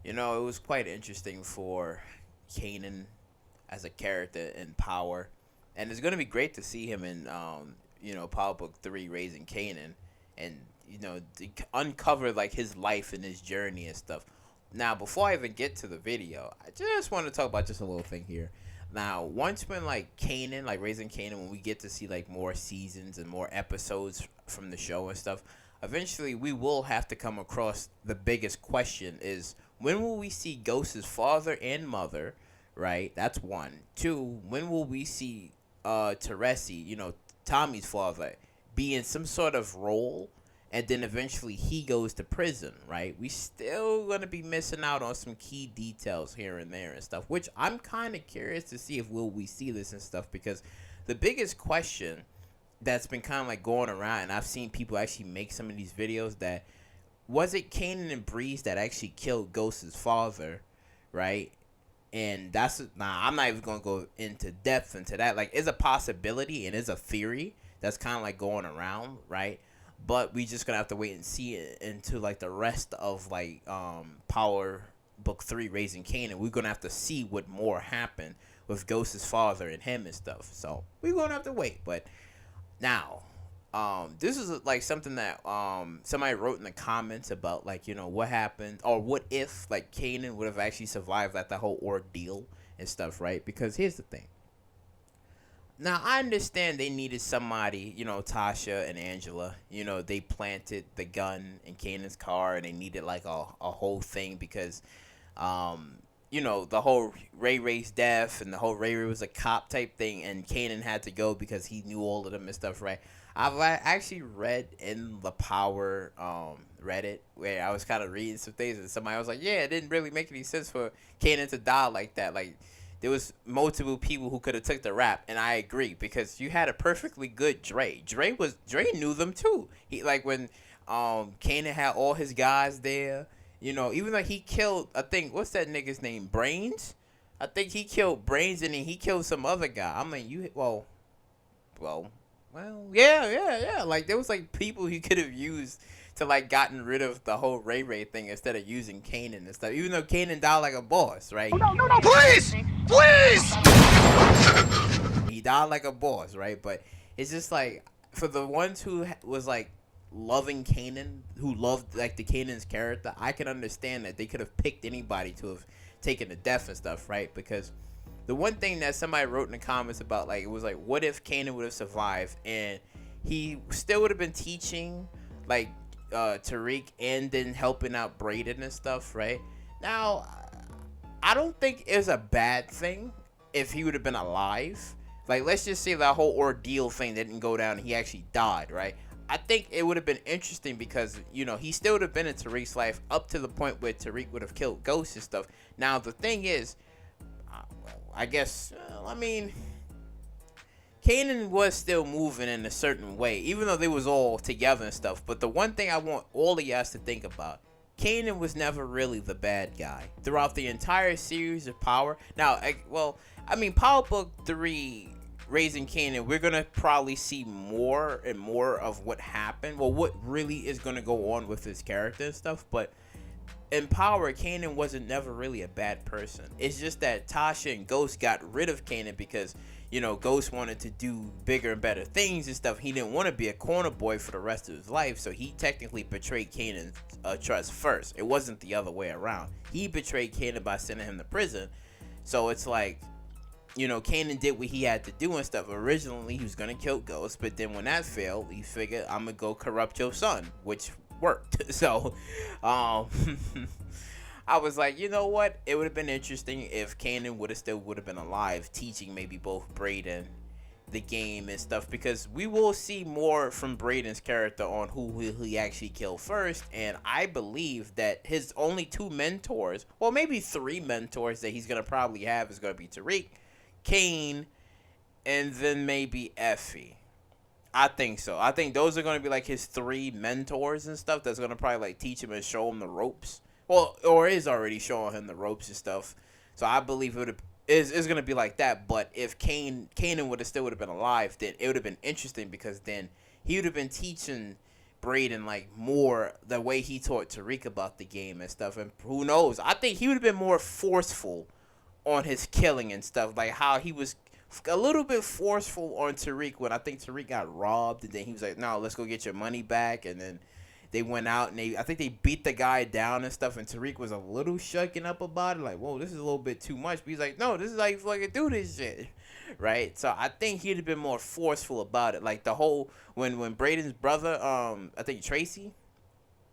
It was quite interesting for Kanan as a character in Power, and it's gonna be great to see him in Power Book 3, Raising Kanan, and uncover like his life and his journey and stuff. Now, before I even get to the video, I just want to talk about just a little thing here. Now, once when like Kanan, like Raising Kanan, when we get to see like more seasons and more episodes from the show and stuff, eventually we will have to come across the biggest question is when will we see Ghost's father and mother, right? That's one. Two, when will we see Teresi, Tommy's father, be in some sort of role, and then eventually he goes to prison, right? We still gonna be missing out on some key details here and there and stuff, which I'm kind of curious to see if will we see this and stuff, because the biggest question that's been kind of like going around, and I've seen people actually make some of these videos, that was it Kanan and Breeze that actually killed Ghost's father, right? And I'm not even gonna go into depth into that. Like, it's a possibility and it's a theory that's kind of like going around, right? But we just gonna have to wait and see it into like the rest of like Power Book 3, Raising Kanan. We're gonna have to see what more happened with Ghost's father and him and stuff. So we're gonna have to wait. But now, this is like something that somebody wrote in the comments about, like, what happened, or what if like Kanan would have actually survived like the whole ordeal and stuff, right? Because here's the thing. Now, I understand they needed somebody, Tasha and Angela, they planted the gun in Kanan's car, and they needed like a whole thing because, the whole Ray Ray's death and the whole Ray Ray was a cop type thing, and Kanan had to go because he knew all of them and stuff, right? I've actually read in the Power Reddit where I was kind of reading some things, and somebody was like, yeah, it didn't really make any sense for Kanan to die like that. Like, there was multiple people who could have took the rap, and I agree, because you had a perfectly good Dre. Dre knew them too. He, like, when Kanan had all his guys there, even though he killed, I think, what's that nigga's name, Brains? I think he killed Brains, and then he killed some other guy. I mean, well, yeah. Like, there was like people he could have used to like gotten rid of the whole Ray Ray thing instead of using Kanan and stuff. Even though Kanan died like a boss, right? No, please! Please! He died like a boss, right? But it's just like, for the ones who was like loving Kanan, who loved like the Kanan's character, I can understand that they could have picked anybody to have taken the death and stuff, right? Because the one thing that somebody wrote in the comments about, like, it was like, what if Kanan would have survived and he still would have been teaching like Tariq and then helping out Brayden and stuff, right? Now, I don't think it's a bad thing if he would have been alive. Like, let's just say that whole ordeal thing didn't go down and he actually died, right? I think it would have been interesting because, he still would have been in Tariq's life up to the point where Tariq would have killed Ghost and stuff. Now, the thing is, I guess, Kanan was still moving in a certain way, even though they was all together and stuff. But the one thing I want all of y'all to think about, Kanan was never really the bad guy throughout the entire series of Power. Now, Power Book 3, Raising Kanan, we're going to probably see more and more of what happened. Well, what really is going to go on with his character and stuff. But in Power, Kanan wasn't never really a bad person. It's just that Tasha and Ghost got rid of Kanan because, Ghost wanted to do bigger and better things and stuff. He didn't want to be a corner boy for the rest of his life, so he technically betrayed Kanan's trust first. It wasn't the other way around. He betrayed Kanan by sending him to prison. So it's like, Kanan did what he had to do and stuff. Originally, he was going to kill Ghost, but then when that failed, he figured, I'm going to go corrupt your son, which worked. So, I was like, you know what? It would have been interesting if Kanan would have been alive, teaching maybe both Brayden the game and stuff, because we will see more from Brayden's character on who will he actually kill first. And I believe that his only two mentors, well, maybe three mentors that he's going to probably have is going to be Tariq, Kane, and then maybe Effie. I think so. I think those are going to be like his three mentors and stuff that's going to probably like teach him and show him the ropes. Well, or is already showing him the ropes and stuff. So I believe it is going to be like that. But if Kanan would have been alive, then it would have been interesting, because then he would have been teaching Brayden like more the way he taught Tariq about the game and stuff. And who knows? I think he would have been more forceful on his killing and stuff. Like how he was a little bit forceful on Tariq when I think Tariq got robbed, and then he was like, "No, let's go get your money back." And then they went out and I think they beat the guy down and stuff. And Tariq was a little shucking up about it, like, "Whoa, this is a little bit too much." But he's like, "No, this is how you fucking do this shit." Right, so I think he'd have been more forceful about it, like the whole when Brayden's brother, I think Tracy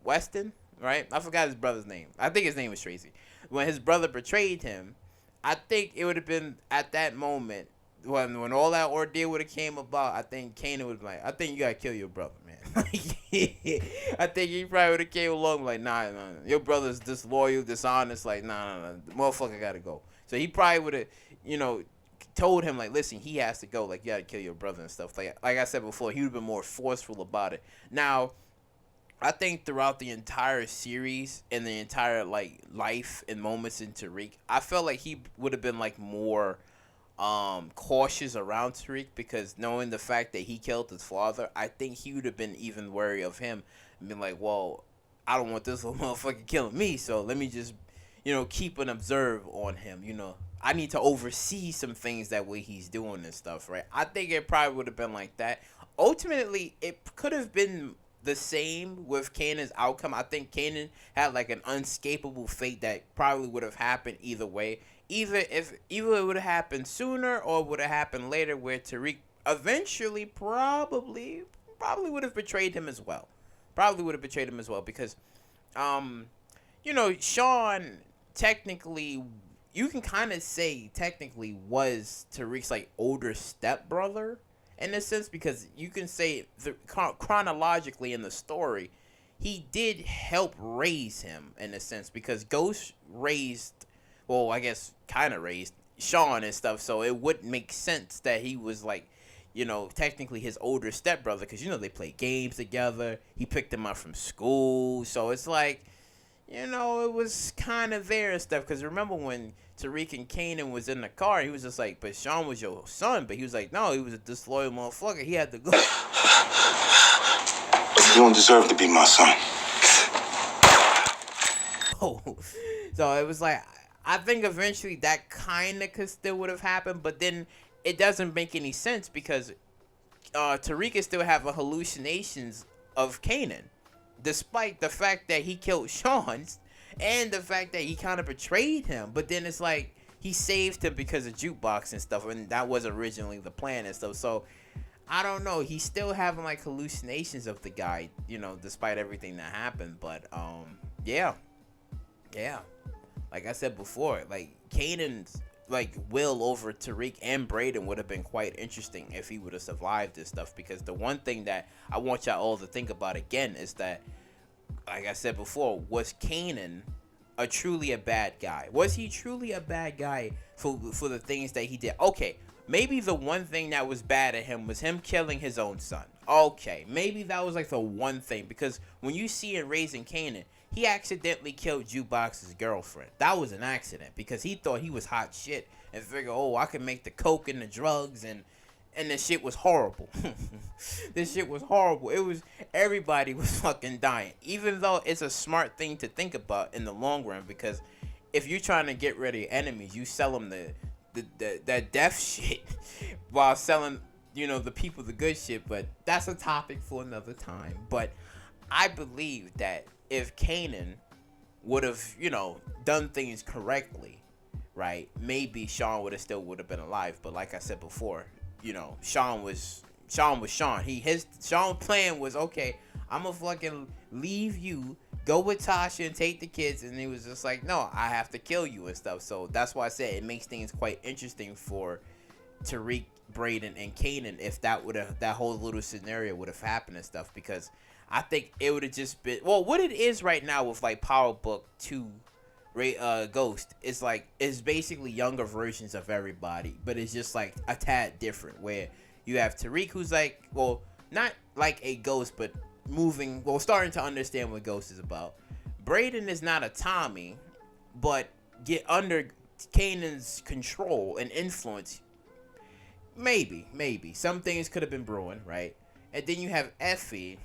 Weston, right? I forgot his brother's name. I think his name was Tracy. When his brother betrayed him, I think it would have been at that moment when all that ordeal would have came about. I think Kanan would have been like, "I think you gotta kill your brother, man." I think he probably would have came along like, nah, your brother's disloyal, dishonest. Like, nah, the motherfucker gotta go. So he probably would have, you know, told him like, listen, he has to go. Like, you gotta kill your brother and stuff. Like I said before, he would have been more forceful about it. Now, I think throughout the entire series and the entire like life and moments in Tariq, I felt like he would have been like more cautious around Tariq, because knowing the fact that he killed his father, I think he would have been even wary of him and been like, well, I don't want this little motherfucker killing me, so let me just, keep an observe on him. I need to oversee some things that way he's doing and stuff, right? I think it probably would have been like that. Ultimately, it could have been the same with Kanan's outcome. I think Kanan had like an unescapable fate that probably would have happened either way. Either it would have happened sooner or would have happened later, where Tariq eventually probably would have betrayed him as well. Probably would have betrayed him as well, because Sean technically, you can kind of say technically was Tariq's like older stepbrother in a sense, because you can say chronologically in the story, he did help raise him in a sense, because Ghost raised, well, I guess kind of raised Sean and stuff, so it wouldn't make sense that he was like, technically his older stepbrother, because they play games together. He picked him up from school, so it's like, it was kind of there and stuff. Because remember when Tariq and Kanan was in the car, he was just like, but Sean was your son. But he was like, no, he was a disloyal motherfucker. He had to go. You don't deserve to be my son. Oh. So it was like, I think eventually that kind of could still would have happened. But then it doesn't make any sense, because Tariq is still having hallucinations of Kanan, despite the fact that he killed Sean and the fact that he kind of betrayed him. But then it's like he saved him because of jukebox and stuff, and that was originally the plan and stuff. So I don't know. He's still having like hallucinations of the guy, despite everything that happened. But yeah. Like I said before, like Kanan's like will over Tariq and Brayden would have been quite interesting if he would have survived this stuff. Because the one thing that I want y'all all to think about again is that, like I said before, was Kanan truly a bad guy? Was he truly a bad guy for the things that he did? Okay, maybe the one thing that was bad at him was him killing his own son. Okay, maybe that was like the one thing, because when you see in Raising Kanan, he accidentally killed Jukebox's girlfriend. That was an accident, because he thought he was hot shit and figured, oh, I can make the coke and the drugs, and this shit was horrible. This shit was horrible. Everybody was fucking dying. Even though it's a smart thing to think about in the long run, because if you're trying to get rid of your enemies, you sell them that death shit while selling, the people the good shit. But that's a topic for another time. But I believe that if Kanan would have, done things correctly, right, maybe Sean would have been alive. But like I said before, Sean was Sean. Sean's plan was, okay, I'm gonna fucking leave you, go with Tasha and take the kids, and he was just like, no, I have to kill you and stuff. So that's why I said it makes things quite interesting for Tariq, Brayden, and Kanan if that whole little scenario would have happened and stuff, because I think it would have just been, well, what it is right now with like Power Book 2 Ghost, it's basically younger versions of everybody, but it's just like a tad different, where you have Tariq, who's like, well, not like a ghost, but starting to understand what Ghost is about. Brayden is not a Tommy, but get under Kanan's control and influence. Maybe some things could have been brewing, right? And then you have Effie,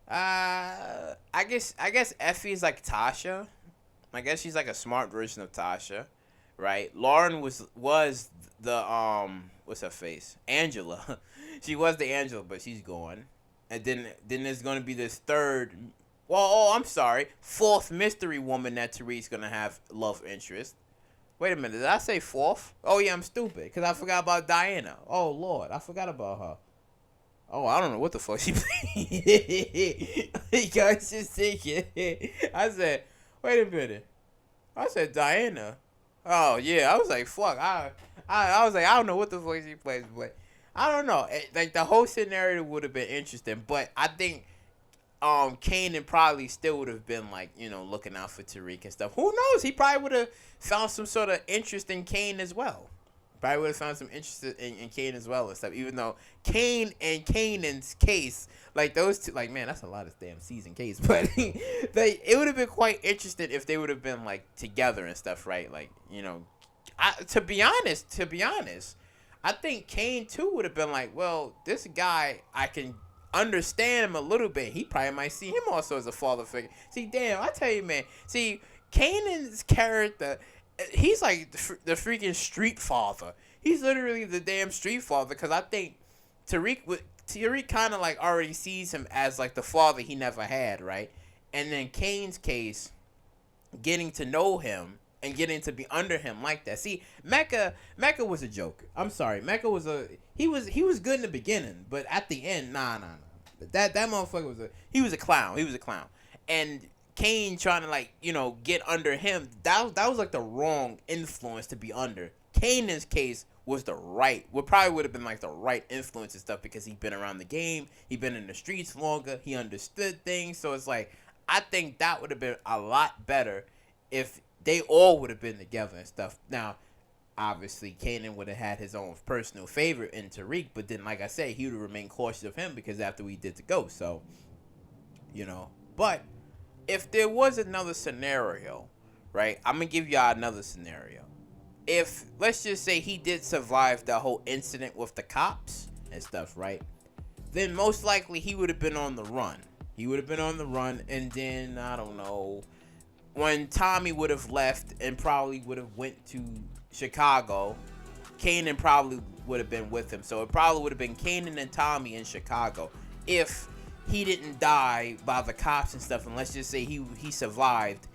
I guess Effie's like Tasha. I guess she's like a smart version of Tasha, right? Lauren was the what's her face? Angela. She was the Angela, but she's gone. And then there's gonna be this third. Well, oh, I'm sorry, fourth mystery woman that Tariq's gonna have love interest. Wait a minute, did I say fourth? Oh yeah, I'm stupid because I forgot about Diana. Oh Lord, I forgot about her. Oh, I don't know what the fuck she played. You guys just thinking. I said, wait a minute. I said Diana. Oh yeah, I was like, fuck. I was like, I don't know what the fuck she plays, but I don't know. Like the whole scenario would have been interesting, but I think Kanan probably still would have been like, looking out for Tariq and stuff. Who knows? He probably would have found some sort of interest in Kane as well. Probably would have found some interest in Kane as well and stuff. Even though Kane and Kanan's case, like those two, like man, that's a lot of damn season case. But it would have been quite interesting if they would have been like together and stuff, right? Like to be honest, I think Kane too would have been like, well, this guy I can understand him a little bit. He probably might see him also as a father figure. See, damn, I tell you, man. See, Kanan's character, he's like the freaking street father. He's literally the damn street father because I think Tariq kind of like already sees him as like the father he never had, right? And then Kane's case, getting to know him and getting to be under him like that. See, Mecca was a joke. I'm sorry, Mecca was he was good in the beginning, but at the end, nah. That motherfucker was a clown. He was a clown, and Kane trying to like get under him. That was like the wrong influence to be under. Kanan's case was probably would have been like the right influence and stuff because he'd been around the game, he'd been in the streets longer, he understood things. So it's like I think that would have been a lot better if they all would have been together and stuff. Now, obviously, Kanan would have had his own personal favorite in Tariq, but then, like I said, he would have remained cautious of him because after we did the ghost. So, But if there was another scenario, right? I'm going to give y'all another scenario. If, let's just say he did survive the whole incident with the cops and stuff, right? Then most likely he would have been on the run. And then, I don't know, when Tommy would have left and probably would have went to Chicago, Kanan probably would have been with him. So it probably would have been Kanan and Tommy in Chicago if he didn't die by the cops and stuff. And let's just say he survived,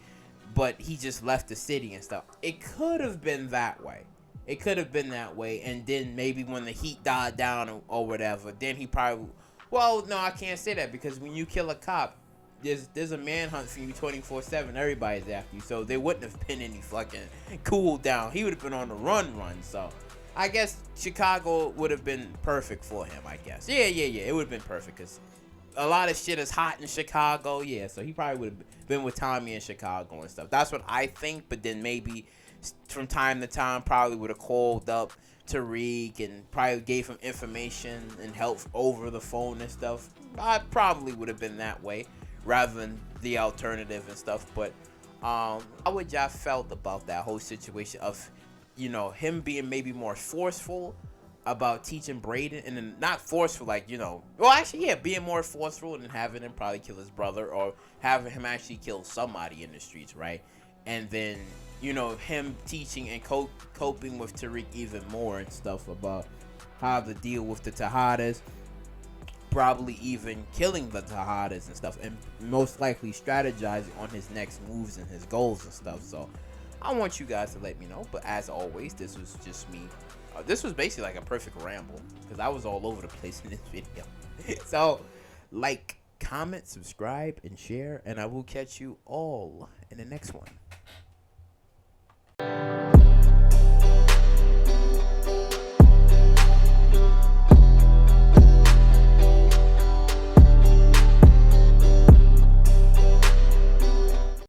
but he just left the city and stuff. It could have been that way. And then maybe when the heat died down or whatever, then he probably... Well, no, I can't say that because when you kill a cop, there's a manhunt for you 24/7. Everybody's after you, so there wouldn't have been any fucking cool down. He would have been on the run. So I guess Chicago would have been perfect for him. I guess. Yeah. It would have been perfect because a lot of shit is hot in Chicago. Yeah, so he probably would have been with Tommy in Chicago and stuff. That's what I think. But then maybe from time to time, probably would have called up Tariq and probably gave him information and help over the phone and stuff. I probably would have been that way rather than the alternative and stuff. But how would y'all felt about that whole situation of him being maybe more forceful about teaching Brayden, and then not forceful like being more forceful and having him probably kill his brother or having him actually kill somebody in the streets, right? And then him teaching and coping with Tariq even more and stuff about how to deal with the Tejadas, probably even killing the Tejadas and stuff, and most likely strategizing on his next moves and his goals and stuff. So I want you guys to let me know. But as always, this was just me. This was basically like a perfect ramble because I was all over the place in this video. So like, comment, subscribe, and share, and I will catch you all in the next one.